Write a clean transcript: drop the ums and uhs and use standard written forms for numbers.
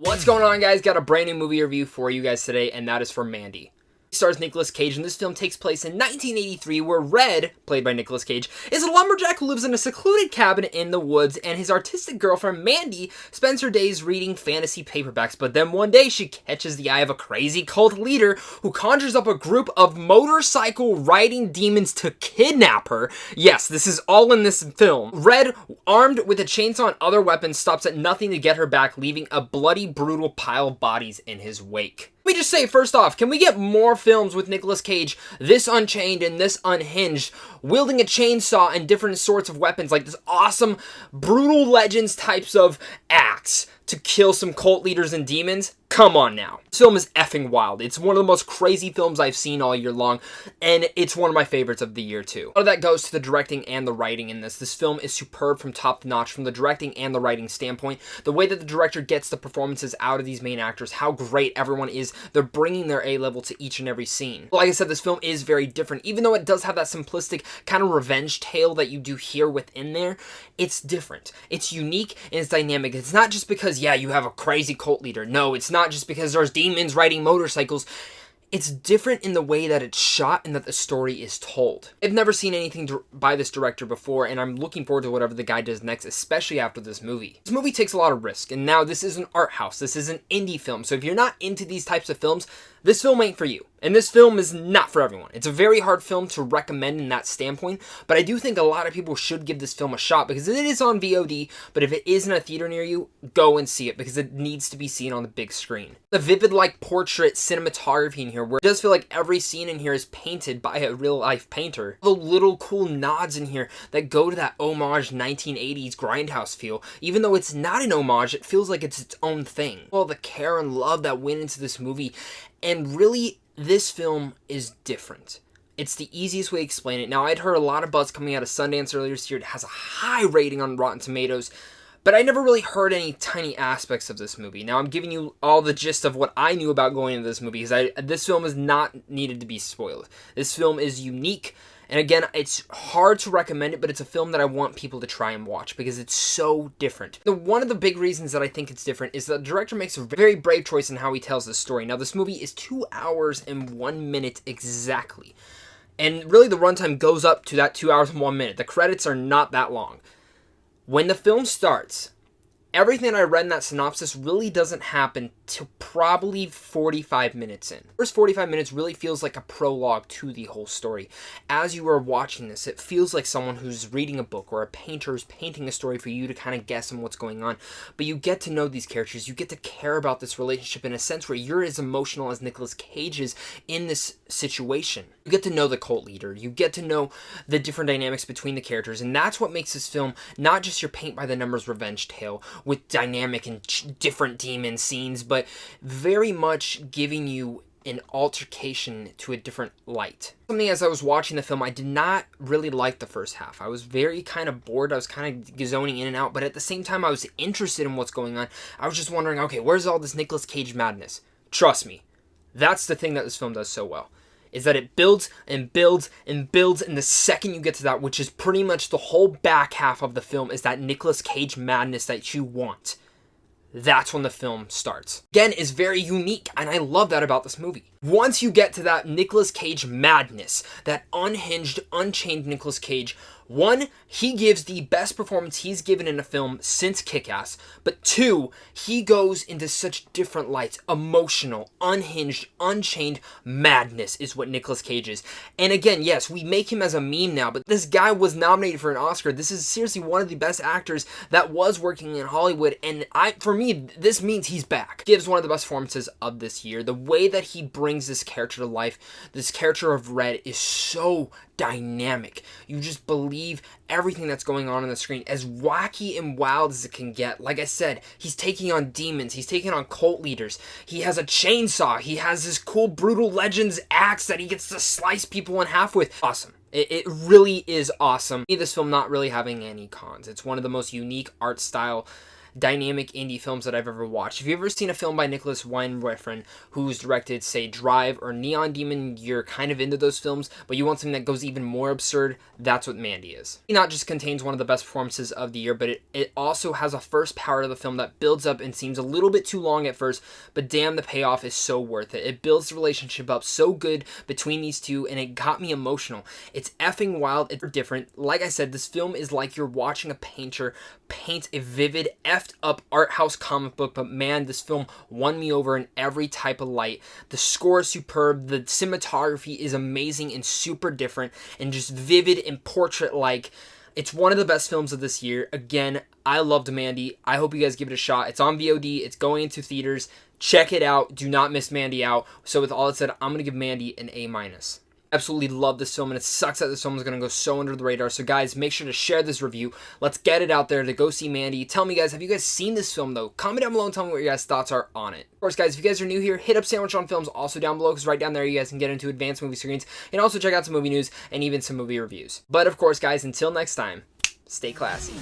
What's going on, guys? Got a brand new movie review for you guys today, and that is for Mandy. It stars Nicolas Cage, and this film takes place in 1983, where Red, played by Nicolas Cage, is a lumberjack who lives in a secluded cabin in the woods, and his artistic girlfriend, Mandy, spends her days reading fantasy paperbacks, but then one day she catches the eye of a crazy cult leader who conjures up a group of motorcycle-riding demons to kidnap her. Yes, this is all in this film. Red, armed with a chainsaw and other weapons, stops at nothing to get her back, leaving a bloody, brutal pile of bodies in his wake. Let me just say, first off, can we get more films with Nicolas Cage this unchained and this unhinged, wielding a chainsaw and different sorts of weapons, like this awesome, brutal legends types of acts to kill some cult leaders and demons? Come on now. This film is effing wild. It's one of the most crazy films I've seen all year long, and it's one of my favorites of the year too. A lot of that goes to the directing and the writing in this. This film is superb from top to notch from the directing and the writing standpoint. The way that the director gets the performances out of these main actors, how great everyone is, they're bringing their A-level to each and every scene. Like I said, this film is very different. Even though it does have that simplistic kind of revenge tale that you do hear within there, it's different. It's unique and it's dynamic. It's not just because, yeah, you have a crazy cult leader. No, it's not just because there's demons riding motorcycles. It's different in the way that it's shot and that the story is told. I've never seen anything by this director before, and I'm looking forward to whatever the guy does next, especially after this movie. This movie takes a lot of risk, and now this is an art house. This is an indie film, so if you're not into these types of films, this film ain't for you. And this film is not for everyone. It's a very hard film to recommend in that standpoint, but I do think a lot of people should give this film a shot because it is on VOD, but if it is in a theater near you, go and see it because it needs to be seen on the big screen. The vivid, like, portrait cinematography in here, where it does feel like every scene in here is painted by a real-life painter. The little cool nods in here that go to that homage 1980s grindhouse feel. Even though it's not an homage, it feels like it's its own thing. All the care and love that went into this movie, and really, this film is different. It's the easiest way to explain it. Now, I'd heard a lot of buzz coming out of Sundance earlier this year. It has a high rating on Rotten Tomatoes, but I never really heard any tiny aspects of this movie. Now, I'm giving you all the gist of what I knew about going into this movie, because this film is not needed to be spoiled. This film is unique. And again, it's hard to recommend it, but it's a film that I want people to try and watch because it's so different. One of the big reasons that I think it's different is that the director makes a very brave choice in how he tells this story. Now, this movie is 2 hours and 1 minute exactly. And really, the runtime goes up to that 2 hours and 1 minute. The credits are not that long. When the film starts, everything I read in that synopsis really doesn't happen till probably 45 minutes in. The first 45 minutes really feels like a prologue to the whole story. As you are watching this, it feels like someone who's reading a book or a painter is painting a story for you to kind of guess on what's going on. But you get to know these characters. You get to care about this relationship in a sense where you're as emotional as Nicolas Cage is in this situation. You get to know the cult leader. You get to know the different dynamics between the characters. And that's what makes this film not just your paint-by-the-numbers revenge tale with dynamic and different demon scenes, but very much giving you an altercation to a different light. Something as I was watching the film, I did not really like the first half. I was very kind of bored. I was kind of zoning in and out, but at the same time, I was interested in what's going on. I was just wondering, okay, where's all this Nicolas Cage madness? Trust me, that's the thing that this film does so well, is that it builds and builds and builds, and the second you get to that, which is pretty much the whole back half of the film, is that Nicolas Cage madness that you want. That's when the film starts. Again, is very unique, and I love that about this movie. Once you get to that Nicolas Cage madness, that unhinged, unchained Nicolas Cage, one, he gives the best performance he's given in a film since Kick-Ass, but two, he goes into such different lights. Emotional, unhinged, unchained madness is what Nicolas Cage is. And again, yes, we make him as a meme now, but this guy was nominated for an Oscar. This is seriously one of the best actors that was working in Hollywood, and for me, this means he's back. Gives one of the best performances of this year. The way that he brings this character to life, this character of Red, is so dynamic. You just believe everything that's going on the screen, as wacky and wild as it can get. Like I said, he's taking on demons, he's taking on cult leaders, he has a chainsaw, he has this cool brutal legends axe that he gets to slice people in half with. Awesome. It really is awesome. This film not really having any cons. It's one of the most unique art style dynamic indie films that I've ever watched. If you've ever seen a film by Nicholas Weinrefn, who's directed, say, Drive or Neon Demon, you're kind of into those films, but you want something that goes even more absurd, that's what Mandy is. It not just contains one of the best performances of the year, but it also has a first part of the film that builds up and seems a little bit too long at first, but damn, the payoff is so worth it. It builds the relationship up so good between these two, and it got me emotional. It's effing wild. It's different. Like I said, this film is like you're watching a painter paint a vivid, effed up art house comic book, but man, this film won me over in every type of light. The score is superb, the cinematography is amazing and super different, and just vivid and portrait-like. It's one of the best films of this year. Again, I loved Mandy. I hope you guys give it a shot. It's on VOD. It's going into theaters. Check it out. Do not miss Mandy out. So with all that said, I'm going to give Mandy an A-. Absolutely love this film, and it sucks that this film is going to go so under the radar. So guys, make sure to share this review. Let's get it out there to go see Mandy. Tell me, guys, have you guys seen this film, though? Comment down below and tell me what your guys' thoughts are on it. Of course, guys, if you guys are new here, hit up Sandwich on Films also down below, because right down there you guys can get into advanced movie screens and also check out some movie news and even some movie reviews. But of course, guys, until next time, stay classy.